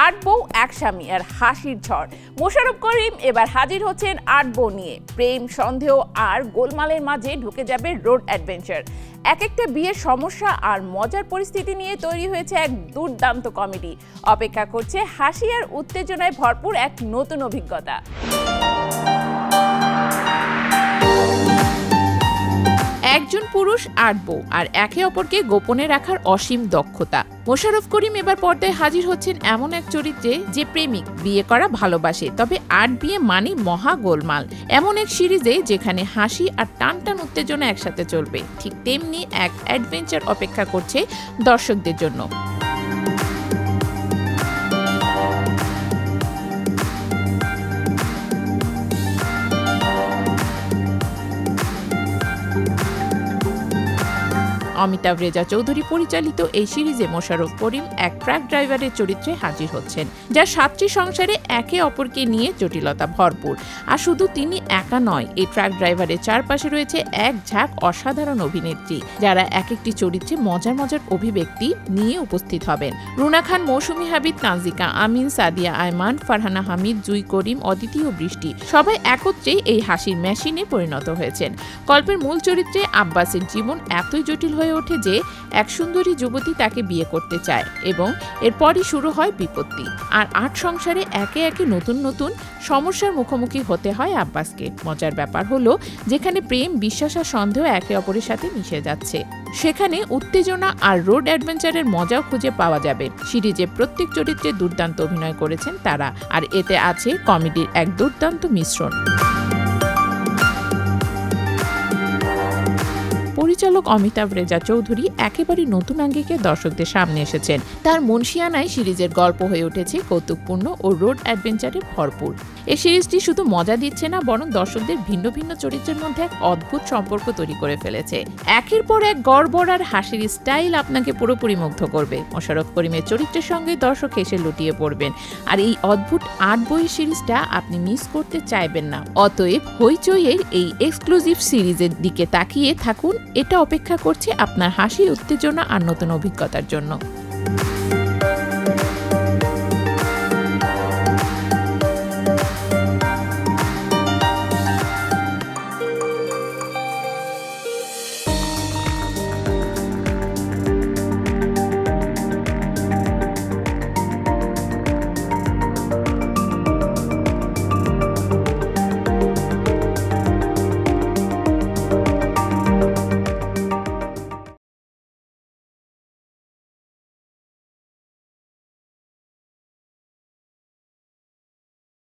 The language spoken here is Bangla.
আট বউ এক স্বামী আর হাসির ঝড়। মোশাররফ করিম এবার হাজির হচ্ছেন আট বউ নিয়ে। প্রেম, সন্দেহ আর গোলমালের মাঝে ঢুকে যাবে রোড অ্যাডভেঞ্চার। এক একটা বিয়ের সমস্যা আর মজার পরিস্থিতি নিয়ে তৈরি হয়েছে এক দুর্দান্ত কমেডি। অপেক্ষা করছে হাসি আর উত্তেজনায় ভরপুর এক নতুন অভিজ্ঞতা। একজন পুরুষ, আট বউ আর একে অপরকে গোপনে রাখার অসীম দক্ষতা। মোশাররফ করিম এবার পর্দায় হাজির হচ্ছেন এমন এক চরিত্রে যে প্রেমিক, বিয়ে করা ভালোবাসে, তবে আট বিয়ে মানে মহা গোলমাল। এমন এক সিরিজে যেখানে হাসি আর টান টান উত্তেজনা একসাথে চলবে, ঠিক তেমনি এক অ্যাডভেঞ্চার অপেক্ষা করছে দর্শকদের জন্য। অমিতাভ রেজা চৌধুরী পরিচালিত এই সিরিজে মোশাররফ করিম এক ট্রাক ড্রাইভারের চরিত্রে হাজির হচ্ছেন, যার ৭টি সংসারে একে অপরকে নিয়ে জটিলতা ভরপুর। আর শুধু তিনি একা নয়, এই ট্রাক ড্রাইভারের চারপাশে রয়েছে এক ঝাঁক অসাধারণ অভিনেত্রী, যারা এক একটি চরিত্রে মজার মজার অভিব্যক্তি নিয়ে উপস্থিত হবেন। রুনা খান, মৌসুমী হাবিব, তানজিকা আমিন, সাদিয়া আয়মান, ফারহানা হামিদ, জুই করিম, অদিতি ও বৃষ্টি সবাই একত্রেই এই হাসির মেশিনে পরিণত হয়েছেন। গল্পের মূল চরিত্রে আব্বাসের জীবন এতই জটিল হয়ে ওঠে যে এক সুন্দরী যুবতী তাকে বিয়ে করতে চায় এবং এরপরই শুরু হয় বিপত্তি। আর আট সংসারে একে একে নতুন নতুন সমস্যার মুখোমুখি হতে হয় আব্বাসকে। মজার ব্যাপার হলো, যেখানে প্রেম, বিশ্বাস আর সন্দেহ একে অপরের সাথে মিশে যাচ্ছে, সেখানে উত্তেজনা আর রোড অ্যাডভেঞ্চারের মজাও খুঁজে পাওয়া যাবে। সিরিজে প্রত্যেক চরিত্রে দুর্দান্ত অভিনয় করেছেন তারা, আর এতে আছে কমেডির এক দুর্দান্ত মিশ্রণ। পরিচালক অমিতাভ রেজা চৌধুরী একেবারে নতুন আঙ্গিকে দর্শকদের সামনে এসেছেন। তার মনশিয়ানায় সিরিজের গল্প হয়ে উঠেছে কৌতুকপূর্ণ ও রোড অ্যাডভেঞ্চারে ভরপুর। এই সিরিজটি শুধু মজা দিচ্ছে না, বরং দর্শকদের ভিন্ন ভিন্ন চরিত্রের মধ্যে এক অদ্ভুত সম্পর্ক তৈরি করে ফেলেছে। একের পর এক গড়বড় আর হাসির স্টাইল আপনাকে পুরোপুরি মুগ্ধ করবে। মোশাররফ করিমের চরিত্রের সঙ্গে দর্শক এসে লুটিয়ে পড়বেন, আর এই অদ্ভুত আট বইয়ের সিরিজটা আপনি মিস করতে চাইবেন না। অতএব হইচইয়ের এই এক্সক্লুসিভ সিরিজের দিকে তাকিয়ে থাকুন। এটা অপেক্ষা করছে আপনার হাসি, উত্তেজনা আর নতুন অভিজ্ঞতার জন্য।